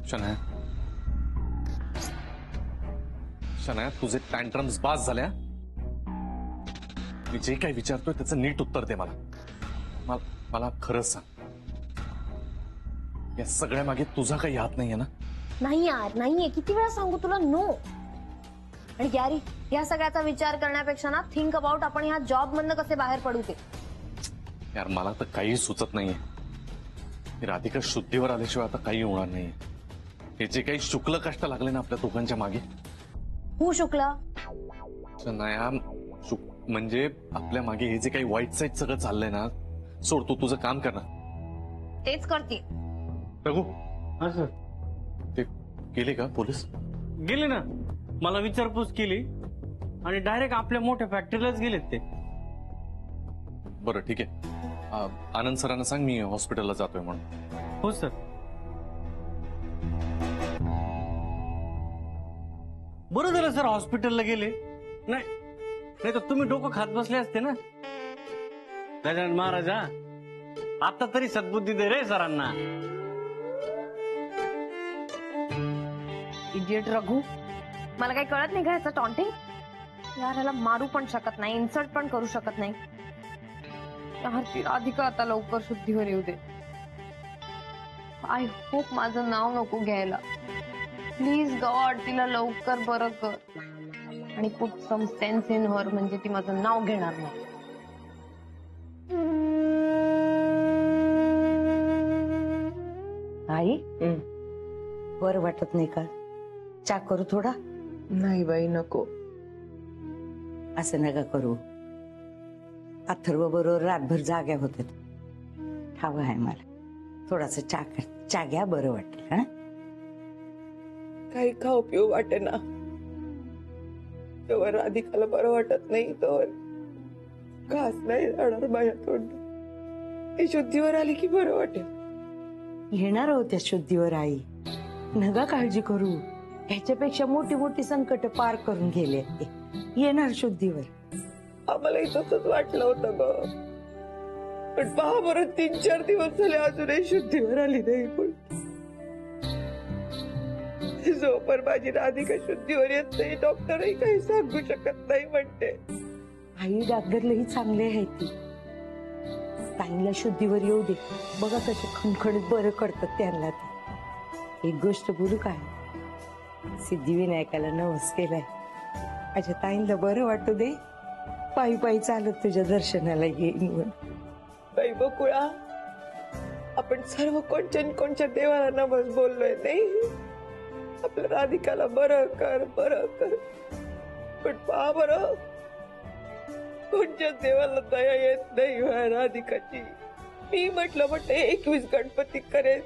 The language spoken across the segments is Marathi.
शनाया, शनाया तुझे टँट्रम्स बास झाल्या. मी जे काही विचारतोय त्याचं नीट उत्तर दे मला. मला खरंच सांग, या सगळ्या मागे तुझा काही हात नाहीये ना? नाही यार, नाहीये. किती वेळा सांगू तुला नो. आणि यारी, या सगळ्याचा विचार करण्यापेक्षा ना थिंक अबाउट आपण ह्या जॉब मधनं कसे बाहेर पडू ते. यार मला तर काही सुचत नाहीये. राधिका शुद्धीवर आल्याशिवाय आता काही होणार नाहीये. हे जे काही शुक्ल कष्ट लागले ना आपल्या दोघांच्या मागे. हो शुक्ला नाही म्हणजे आपल्या मागे हे जे काही वाईट साईड सगळं चाललंय ना, सोड तू तुझं काम कर ना. तेच करते. रघु, हा सर. ते गेले का पोलीस? गेले ना, मला विचारपूस केली आणि डायरेक्ट आपल्या मोठ्या फॅक्टरीलाच गेलेत ते. बरं ठीक आहे. आनंद सरांना सांग मी हॉस्पिटलला जातोय म्हणून. हो सर. बरं झालं सर हॉस्पिटलला गेले. नाही तर तुम्ही डोकं खात बसले असते ना. गजानन महाराज, आता तरी सद्बुद्धी दे रे सरांना. इडियट रघु, मला काही कळत नाही का ह्याचं टॉन्टिंग. यार ह्याला मारू पण शकत नाही, इन्सल्ट पण करू शकत नाही. यार ती राधिका आता लवकर शुद्धीवर येऊ दे. आय होप माझं नाव नको घ्यायला. प्लीज गॉड, तिला लवकर बरं कर आणि पुट सम सेन्स इन हर, म्हणजे ती माझं नाव घेणार नाही. आई, बरं वाटत नाही का? चा करू थोडा? नाही बाई नको. असं नका करू. अथर्व बरोबर रातभर जाग्या होते. ठाव आहे मला. थोडासा चा कर. चा घ्या, बरं वाटेल. हा, काही खाऊ पिऊ वाटे ना. तेव्हा राधिकाला बरं वाटत नाही तर घास नाही जाणार माझ्या तोंड. ती शुद्धीवर आली की बरं वाटेल. येणार होत्या शुद्धीवर आई. नका काळजी करू. ह्याच्यापेक्षा मोठी मोठी संकट पार करून गेले ते. येणार शुद्धीवर. आम्हालाही तसंच वाटलं होतं ग, पण पहा बरं 3-4 दिवस झाले अजूनही शुद्धीवर आली नाही. पण जोपर माझी राधिका शुद्धीवर येत नाही, डॉक्टरही काही सांगू शकत नाही म्हणते. आई, डॉक्टर लई चांगले आहेत. ती ताईला शुद्धीवर येऊ दे. बघा कसे खणखणीत बरं करतात त्यांना ते. एक गोष्ट बोलू काय, सिद्धिविनायकाला नवस केलाय. माझ्या ताईला बरं वाटू दे. पायी पायी चालत तुझ्या दर्शनाला येईन. बाई बकुळा, आपण सर्व कोणच्या देवाला नमस बोललोय नाही. आपल्या राधिकाला बरं कर, बरं कर. पण पहा बरं, कोणत्या देवाला दया येत नाही राधिकाची. मी म्हटलं 21 गणपती करेन,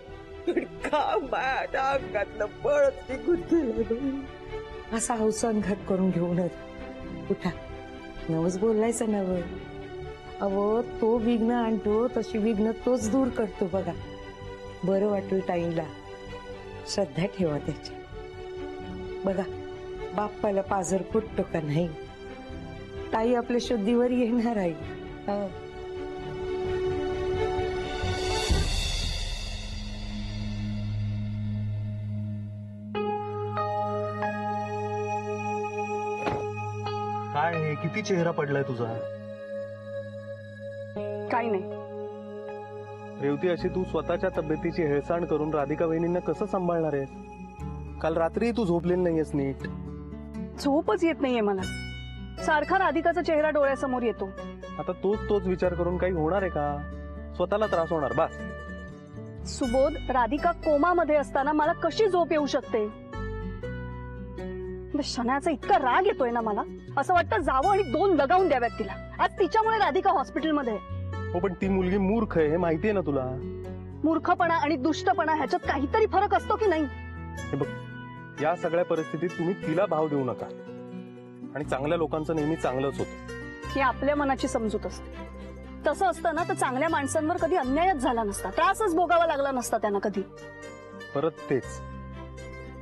पण का माझ्या अंगातलं बळच निघून गेलं. असा अवसान घात करून घेऊनच उठा. नवस बोललायचा नव. अहो, तो विघ्न आणतो तशी विघ्न तोच दूर करतो. बघा, बरं वाटेल ताईला. श्रद्धा ठेवा त्याची. बघा, बाप्पाला पाझर फुटतो का नाही. ताई आपल्या शुद्धीवर येणार आहे. काय किती चेहरा पडलाय तुझा? काही नाही. रेवती, अशी तू स्वतःच्या तब्येतीची हेळसांड करून राधिका वहिनींना कसं सांभाळणार आहेस? काल रात्री तू झोपलेली नाहीयेस नीट. झोपच येत नाहीये मला. सारखा राधिकाचा चेहरा डोळ्यासमोर येतो. आता तोच विचार करून काही होणार आहे का? स्वतःला त्रास होणार बस. सुबोध, राधिका कोमामध्ये असताना मला कशी झोप येऊ शकते? शनायाचा इतका राग येतोय ना मला. असं वाटतं जावं आणि 2 लगावून द्याव्यात तिला. आज तिच्यामुळे राधिका हॉस्पिटलमध्ये. हो, पण ती मुलगी मूर्ख आहे हे माहितीये ना तुला. मूर्खपणा आणि दुष्टपणा ह्याच्यात काहीतरी फरक असतो की नाही? हे बघ, या सगळ्या परिस्थितीत तुम्ही तिला भाव देऊ नका. आणि चांगल्या लोकांचं नेहमी चांगलंच होतं. हे आपल्या मनाची समजूत असते. तसं असतं ना तर चांगल्या माणसांवर कधी अन्यायच झाला नसता, त्रासच भोगावा लागला नसता त्यांना कधी. परत तेच.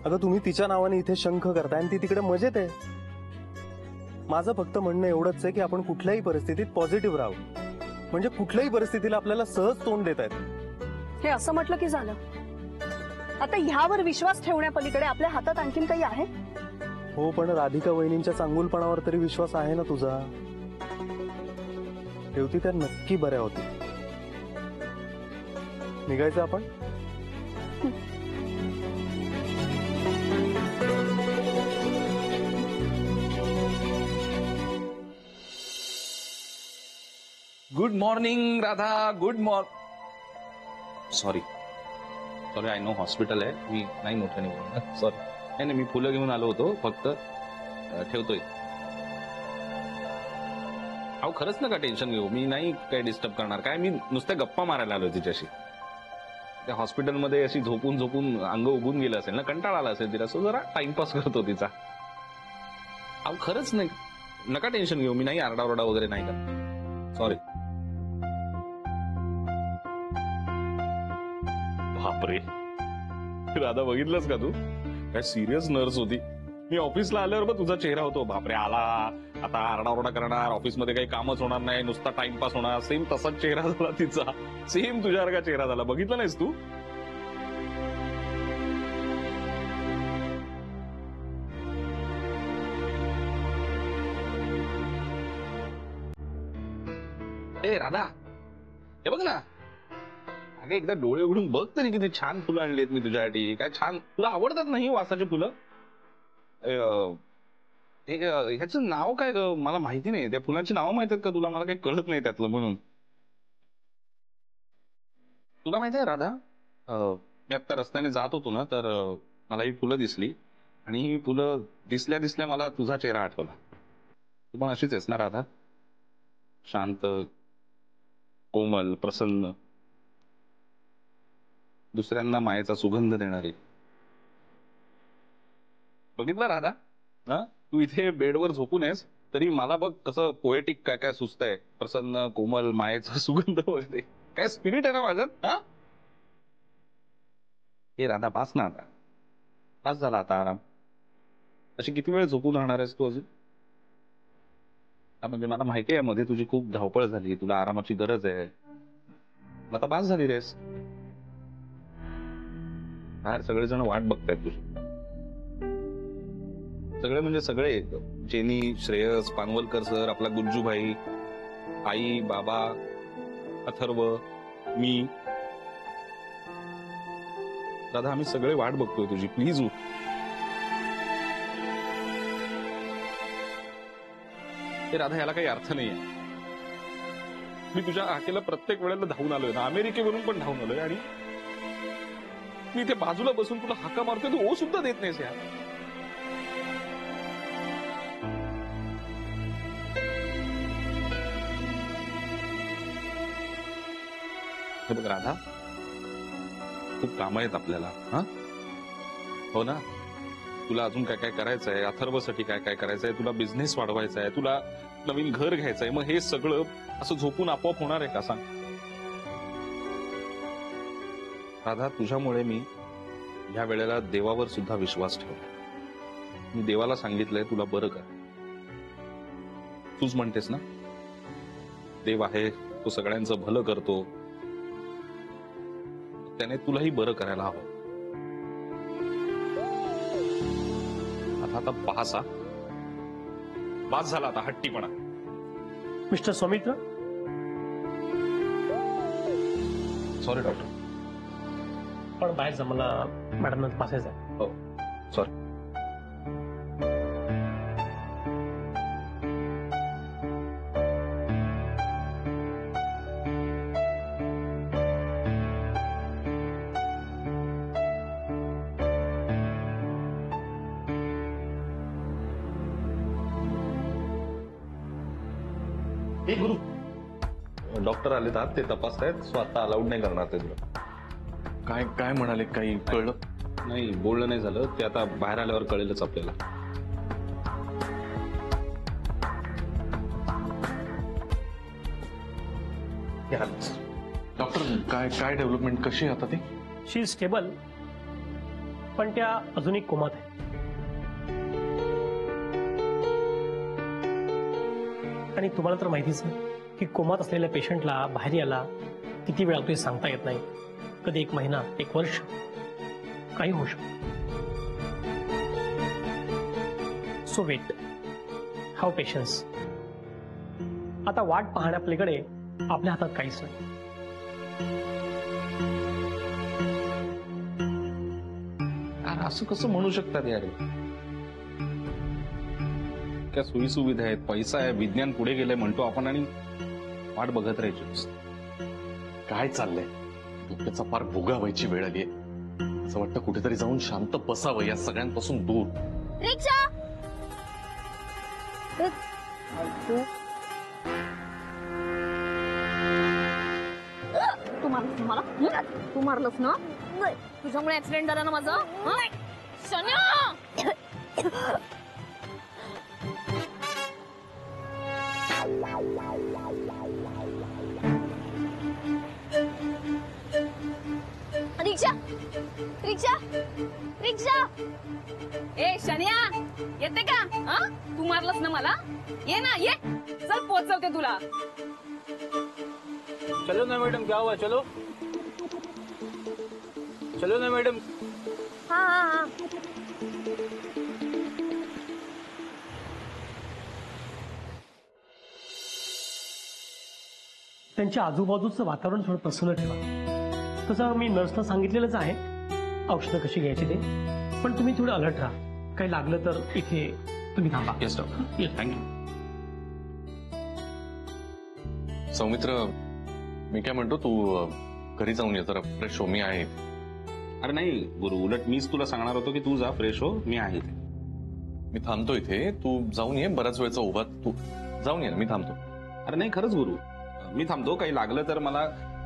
अगं, तुम्ही तिच्या नावाने इथे शंख करताय आणि ती तिकडे मजेत आहे. माझं फक्त म्हणणं एवढंच आहे की आपण कुठल्याही परिस्थितीत पॉझिटिव्ह राहू. म्हणजे कुठल्याही परिस्थितीला आपल्याला सहज तोंड देता येतं. हे असं म्हटलं की झालं. आता ह्यावर विश्वास ठेवण्यापलीकडे आपल्या हातात आणखीन काही आहे? हो, पण राधिका वहिनींच्या चांगुलपणावर तरी विश्वास आहे ना तुझा? ठेवती त्या नक्की बऱ्या होती. निघायचं आपण? Good morning Radha. Good morning. Sorry I know hospital आहे, मी नाही मोठ्याने बोलणार. सॉरी. नाही, मी फुलं घेऊन आलो होतो, फक्त ठेवतोय. अहो खरंच नका टेन्शन घेऊ, मी नाही काही डिस्टर्ब करणार. काय, मी नुसत्या गप्पा मारायला आलो तिच्याशी. त्या हॉस्पिटलमध्ये अशी झोपून झोपून अंग उगून गेलं असेल ना, कंटाळा आला असेल तिला, सो जरा टाइमपास करतो तिचा. अहो खरंच नाही, नका टेन्शन घेऊ, मी नाही आरडाओरडा वगैरे नाही करत. सॉरी. बापरे राधा, बघितलंस का तू? काय सिरियस नर्स होती. मी ऑफिसला आल्यावर बघ तुझा चेहरा होतो, बापरे आला आता आरडाओरडा करणार, ऑफिसमध्ये काही कामच होणार नाही, नुसता टाइमपास होणार. सेम तसाच चेहरा झाला तिचा, सेम तुझ्यासारखा चेहरा झाला. बघितलं नाहीस तू? ए राधा, हे बघ ना, अगं एकदा डोळे उघडून बघ तरी, किती छान फुलं आणलीत मी तुझ्यासाठी. काय छान, तुला आवडतात नाही वासाची फुलं? ह्याचं नाव काय मला माहिती नाही, त्या फुलांची नावं माहित आहेत का तुला? मला काही कळत नाही त्यातलं, म्हणून. तुला माहिती आहे राधा, मी आता रस्त्याने जात होतो ना, तर मला ही फुलं दिसली, आणि ही फुलं दिसल्या दिसल्या मला तुझा चेहरा आठवला. तू पण अशीच आहेस ना राधा? शांत, कोमल, प्रसन्न, दुसऱ्यांना मायेचा सुगंध देणारी. बघितलं राधा, हा तू इथे बेडवर झोपून आहेस तरी मला बघ कसं पोएटिक काय काय सुचतंय. प्रसन्न, कोमल, मायेचा सुगंध वगैरे, काय स्पिरिट आहे ना माझ्यात. हा हे राधा, पास ना आता, पास झाला आता आराम. अशी किती वेळ झोपून राहणार आहेस तू अजून? म्हणजे मला माहिती आहे मध्ये तुझी खूप धावपळ झाली, तुला आरामाची गरज आहे. आता पास झाली रेस. बाहेर सगळेजण वाट बघतायत तुझी, सगळे म्हणजे सगळे. जेनी, श्रेयस, पानवलकर सर, आपला गुज्जूभाई, आई, बाबा, अथर्व, मी. राधा, आम्ही सगळे वाट बघतोय तुझी, प्लीज उठ. हे राधा, याला काही अर्थ नाहीये. मी तुझ्या हाकेला प्रत्येक वेळेला धावून आलोय ना, अमेरिकेवरून पण धावून आलोय, आणि मी इथे बाजूला बसून तुला हाका मारतोय, तू ओ सुद्धा देत नाहीस यार. हे बघ राधा, खूप काम आहेत आपल्याला. हा हो ना, तुला अजून काय काय करायचंय, अथर्वसाठी काय काय करायचंय, तुला बिझनेस वाढवायचा आहे, तुला नवीन घर घ्यायचंय. मग हे सगळं असं झोपून आपोआप होणार आहे का, सांग? राधा, तुझ्यामुळे मी ह्या वेळेला देवावर सुद्धा विश्वास ठेवला. मी देवाला सांगितलंय तुला बरं कर. तूच म्हणतेस ना, देव आहे, तो सगळ्यांचं भलं करतो, त्याने तुलाही बरं करायला हवं. आता पासा बास झाला आता हट्टीपणा. मिस्टर सौमित्र. सॉरी डॉक्टर, पण बाहेर जा, मला मॅडम पासायचं आहे. हो सॉरी. गुरु, डॉक्टर आले तर ते तपासतायत, सो आता अलाउड नाही करणार ते तुला. काय काय म्हणाले, काही कळलं नाही? बोलणं नाही झालं ते, आता बाहेर आल्यावर कळेलच आपल्याला. डॉक्टर, काय काय डेव्हलपमेंट, कशी आहे आता ती? शी इज स्टेबल, पण त्या अजूनही कोमात आहे. आणि तुम्हाला तर माहितीच आहे की कोमात असलेल्या पेशंटला बाहेर यायला किती वेळ लागतो हे सांगता येत नाही. कधी 1 महिना, 1 वर्ष, काही होऊ शकतं. सो वेट, हाव पेशन्स. आता वाट पाहण्यापलीकडे आपल्या हातात काहीच नाही. यार असं कसं म्हणू शकतात यार? क्या सोयी सुविधा आहेत, पैसा आहे, विज्ञान पुढे गेलंय म्हणतो आपण आणि वाट बघत राहायची नुसती. काय चाललंय? डोक्याचा फार भुगा व्हायची वेळ आलीये. असं वाटतं कुठेतरी जाऊन शांत बसावं या सगळ्यांपासून दूर. रिक्षा तू मारलंस ना? तुझ्यामुळे ऍक्सिडेंट झाला ना माझा. शन्या रिक्षा रिक्षा रिक्षा. ए शनिया येते का? तू मारलंस ना मला? ये ना ये, चल पोहोचवते तुला. चलो ना मैडम, क्या हुआ? चलो चलो ना मैडम. हा हा हा. त्यांच्या आजूबाजूचं वातावरण थोडं प्रसन्न ठेवा. तसं मी नर्सला सांगितलेलंच आहे औषधं कशी घ्यायची ते. पण तुम्ही थोडं अलर्ट राहा. काही लागलं तर इथे तुम्ही थांबा. Yes doctor, thank you. सौमित्र, मी काय म्हणतो, तू घरी जाऊन ये जरा, फ्रेश हो. मी आहे. अरे नाही गुरु, उलट मीच तुला सांगणार होतो की तू जा, फ्रेश हो, मी आहे इथे. मी थांबतो इथे, तू जाऊन ये. बराच वेळचा उभा तू जाऊन ये ना, मी थांबतो. अरे नाही खरंच गुरु, मी थांबतो. काही लागलं तर मला.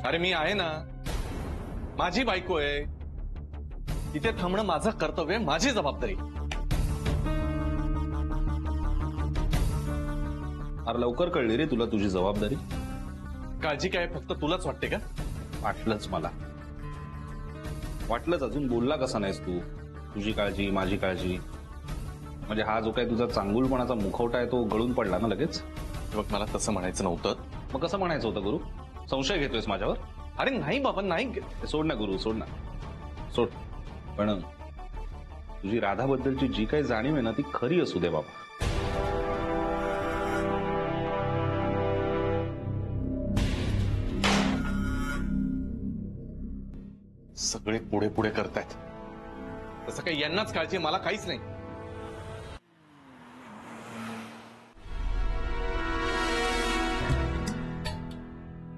अरे मी आहे ना, माझी बायको आहे. इथे थांबणं माझं कर्तव्य, माझी जबाबदारी. अरे लवकर कळली रे तुला तुझी जबाबदारी. काळजी काय फक्त तुलाच वाटते का? वाटलंच मला, वाटलंच. अजून बोलला कसा नाहीस तू? तुझी काळजी, माझी काळजी. म्हणजे हा जो काही तुझा चांगुलपणाचा मुखवटा आहे तो गळून पडला ना लगेच. बघ, मला तसं म्हणायचं नव्हतं. मग कसं म्हणायचं होतं गुरु? संशय घेतोयस माझ्यावर? अरे नाही बाबा, नाही. सोड ना गुरु, सोड ना, सोड. पण तुझी राधाबद्दलची जी काही जाणीव आहे ना ती खरी असू दे बाबा. सगळे पुढे पुढे करतायत. तसं काही यांनाच काळजी, मला काहीच नाही.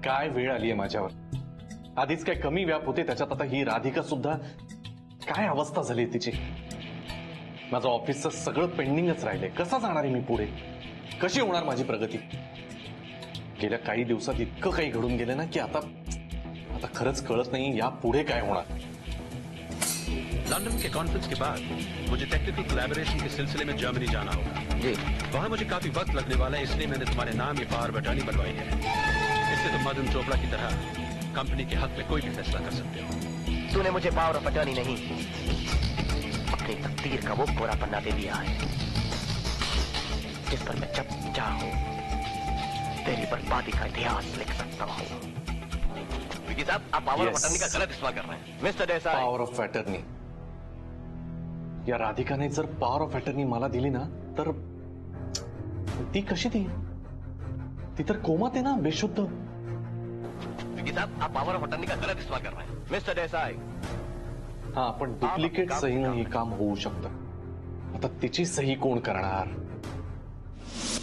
काय वेळ आलीये माझ्यावर. आधीच काय कमी व्याप होते, त्याच्यात आता ही राधिका सुद्धा. काय अवस्था झाली तिची. माझं ऑफिसचं सगळं पेंडिंगच राहिलंय. कसा जाणार आहे मी पुढे? कशी होणार माझी प्रगती? गेल्या काही दिवसात इतकं काही घडून गेलं ना की आता खरंच कळत नाही या पुढे काय होणार. लंदन के कॉन्फ्रेंस के बाद मुझे टेक्निकल कोलैबोरेशन के सिलसिले में जर्मनी जाना होगा जी. वहाँ मुझे काफी वक्त लगने वाला है, इसलिए मैंने तुम्हारे नाम ये पावर ऑफ अटॉर्नी बनवाई है. इससे तुम मदन चोपड़ा की तरह कंपनी के हक में कोई भी फैसला कर सकते हो. तूने मुझे पावर ऑफ अटॉर्नी नहीं, अपनी तकदीर का वो कोरा पन्ना दे दिया है जिस पर मैं जब चाहूं तेरी बर्बादी का इतिहास लिख सकता हूँ. विकी साहब, आप पावर ऑफ अटॉर्नी का गलत इस्तेमाल कर रहे हैं. Mister Desai, power of attorney. या राधिकाने जर पॉवर ऑफ अटर्नी मला दिली ना तर ती कशी ती तर कोमात आहे ना, बेशुद्ध. विकी साहब, आप पावर ऑफ अटॉर्नी का गलत इस्तेमाल कर रहे हैं. मिस्टर देसाई. हा, पण डुप्लिकेट सहीनं हे काम होऊ शकतं. आता तिची सही कोण करणार?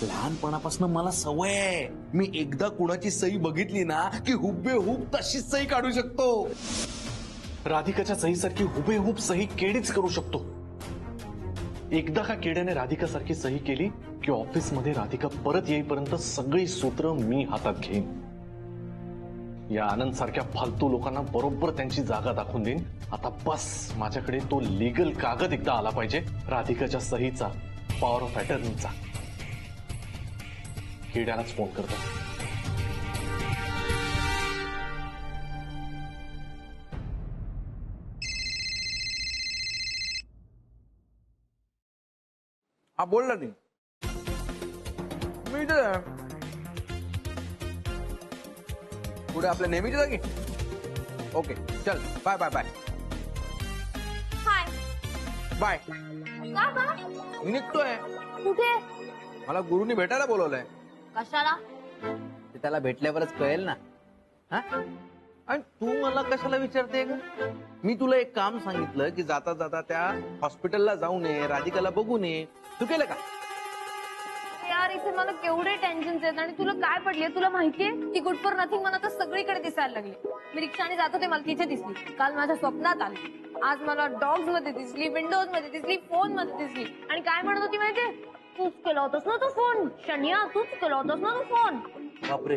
लहानपणापासून मला सवय आहे. मी एकदा कुणाची सही बघितली ना की हुबेहूब तशीच सही काढू शकतो. राधिकाच्या सहीसारखी हुबेहूब सही केडीच करू शकतो. एकदा का केड्याने राधिकासारखी सही केली की ऑफिसमध्ये राधिका परत येईपर्यंत सगळी सूत्र मी हातात घेईन. या आनंद सारख्या फालतू लोकांना बरोबर त्यांची जागा दाखवून देईन. आता बस माझ्याकडे तो लीगल कागद एकदा आला पाहिजे, राधिकाच्या सहीचा, पॉवर ऑफ अटर्नीचा. केड्यालाच फोन करतो. हा बोल ना. मी इथं पुढे आपल्या नेहमीच्या जागी. ओके चल, बाय बाय बाय. बाय. का का? मी निघतोय. कुठे? मला गुरुनी भेटायला बोलवलंय. कशाला? ते त्याला भेटल्यावरच कळेल ना. हा? आणि तू मला कशाला विचारते ग? मी तुला एक काम सांगितलं की जाता जाता त्या हॉस्पिटलला जाऊन ये, राधिकाला बघून ये. तू केलं का? यार इथे मला केवढे टेन्शन आहेत आणि तुला काय पडले तुला माहितीये ती गुड फॉर नथिंग मला तर सगळीकडे दिसायला लागली. मी रिक्षाने जात होते मला तिथे दिसली, काल माझ्या स्वप्नात आली, आज मला डॉग्स मध्ये दिसली, विंडोज मध्ये दिसली, फोन मध्ये दिसली. आणि काय म्हणत होती माहितीये? तूच केला होतास ना तो फोन शनिया, तूच केला होतास ना तो फोन. बापरे.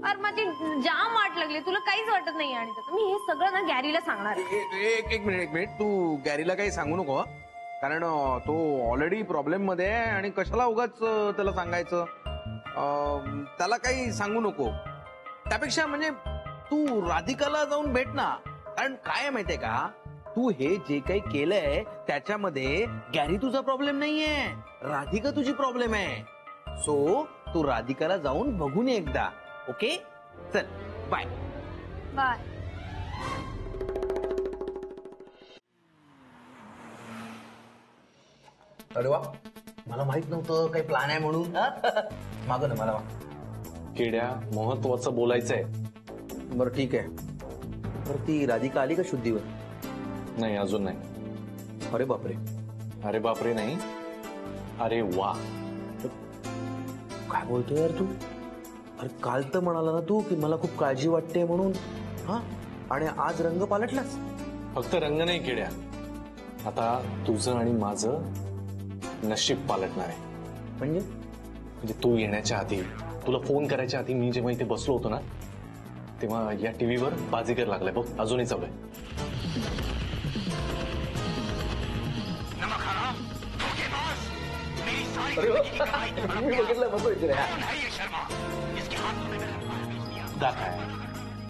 अरे माझी जाम वाट लागली, तुला काहीच वाटत नाही. आणि मी हे सगळं ना गॅरीला सांगणार आहे. एक मिनिट तू गॅरीला काही सांगू नको, कारण तो ऑलरेडी प्रॉब्लेम मध्ये आहे आणि कशाला उगाच त्याला सांगायचं. त्याला काही सांगू नको. त्यापेक्षा म्हणजे तू राधिकाला जाऊन भेट ना. कारण काय माहितीये का, तू हे जे काही केलंय त्याच्यामध्ये गॅरी तुझा प्रॉब्लेम नाहीये, राधिका तुझी प्रॉब्लेम आहे. सो तू राधिकाला जाऊन बघून ये एकदा. ओके चल बाय. बाय. अरे वा, मला माहित नव्हतं काही प्लॅन आहे म्हणून. मागं ना मला. किड्या, महत्वाचं बोलायचंय. बरं ठीक आहे. बरं ती राधिका आली का शुद्धीवर? नाही अजून नाही. अरे बापरे. अरे बापरे नाही, अरे वा. काय बोलतोय यार तू? अरे काल तर म्हणाला ना तू की मला खूप काळजी वाटते म्हणून. हा, आणि आज रंग पालटलास. फक्त रंग नाही किड्या, आता तुझं आणि माझं नशीब पालटणार आहे. म्हणजे तू येण्याच्या आधी, तुला फोन करायच्या आधी मी जेव्हा इथे बसलो होतो ना, तेव्हा या टीव्हीवर बाजीगर लागलाय बघ, अजूनही चालू आहे.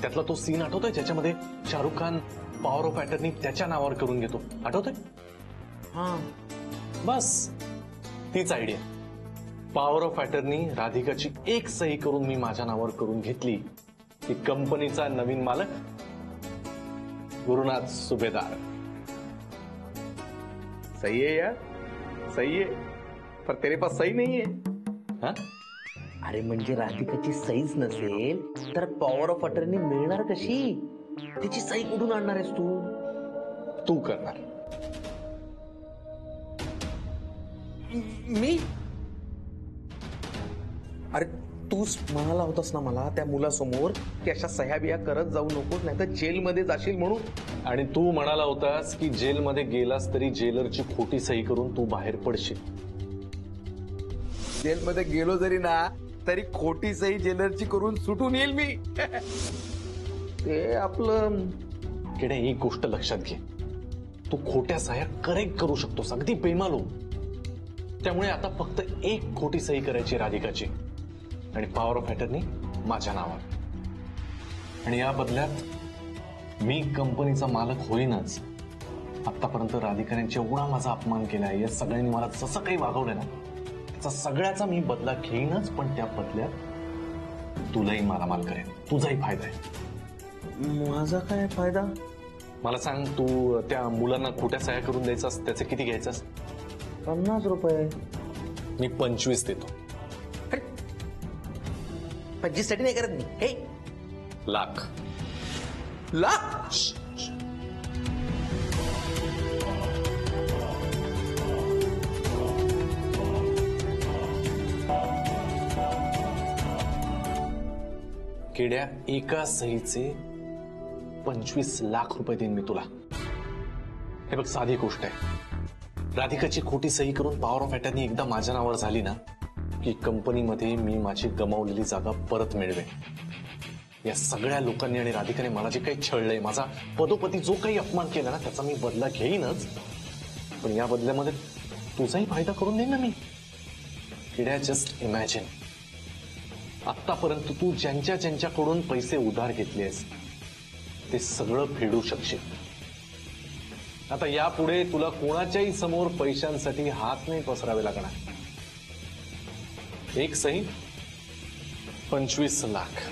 त्यातला तो सीन आठवतोय ज्याच्यामध्ये Shahrukh Khan power of attorney त्याच्या नावावर करून घेतो, आठवतोय? हा बस तीच आयडिया. पॉवर ऑफ अटर्नी राधिकाची एक सही करून मी माझ्या नावावर करून घेतली की कंपनीचा नवीन मालक गुरुनाथ सुभेदार. सही है यार, सही है, पर तेरे पास सही नहीं है. हा? अरे म्हणजे राधिकाची सहीच नसेल तर पॉवर ऑफ अटर्नी मिळणार कशी? तिची सही कुठून आणणार आहेस तू? तू करणार. मी? अरे तूच म्हणाला होतास ना मला त्या मुलासमोर की अशा सह्या बिया करत जाऊ नकोस, नाही तर जेलमध्ये जाशील म्हणून. आणि तू म्हणाला होतास की जेलमध्ये गेलास तरी जेलरची खोटी सही करून तू बाहेर पडशील. जेलमध्ये गेलो जरी ना तरी खोटी सही जेलरची करून सुटून येईल मी. ते आपलं किडे, एक गोष्ट लक्षात घे, तू खोट्या सह्या करेक्ट करू शकतोस अगदी बेमालो. त्यामुळे आता फक्त एक खोटी सही करायची राधिकाची आणि पॉवर ऑफ अटर्नी माझ्या नावावर. आणि या बदल्यात मी कंपनीचा मालक होईनच. आतापर्यंत राधिकाने जेवढा माझा अपमान केलाय, या सगळ्यांनी मला जसं काही वागवलंय ना, त्याचा सगळ्याचा मी बदला घेईनच. पण त्या बदल्यात तुलाही मालामाल करेन, तुझाही फायदा आहे. माझा काय फायदा? मला सांग, तू त्या मुलांना खोट्या सह्या करून द्यायचास, त्याचे किती घ्यायचास? 50 रुपये. मी 25 देतो. 25 साठी नाही करत मी. हे लाख. लाख? किड्या, एका सहीचे 25 लाख रुपये देईन मी तुला. हे बघ, साधी गोष्ट आहे. राधिकाची खोटी सही करून पॉवर ऑफ अटर्नी एकदा माझ्या नावावर झाली ना की कंपनीमध्ये मी माझी गमावलेली जागा परत मिळवेन. या सगळ्या लोकांनी आणि राधिकाने मला जे काही छळलंय, माझा पदोपदी जो काही अपमान केला ना, त्याचा मी बदला घेईनच. पण या बदल्यामध्ये तुझाही फायदा करून देईन ना मी. किड्या, जस्ट इमॅजिन, आतापर्यंत तू ज्यांच्याकडून पैसे उधार घेतलेस ते सगळं फेडू शकशील. आता यापुढे तुला कोणाच्याही समोर पैशांसाठी हात नाही पसरावे लागणार. एक सही 25 लाख.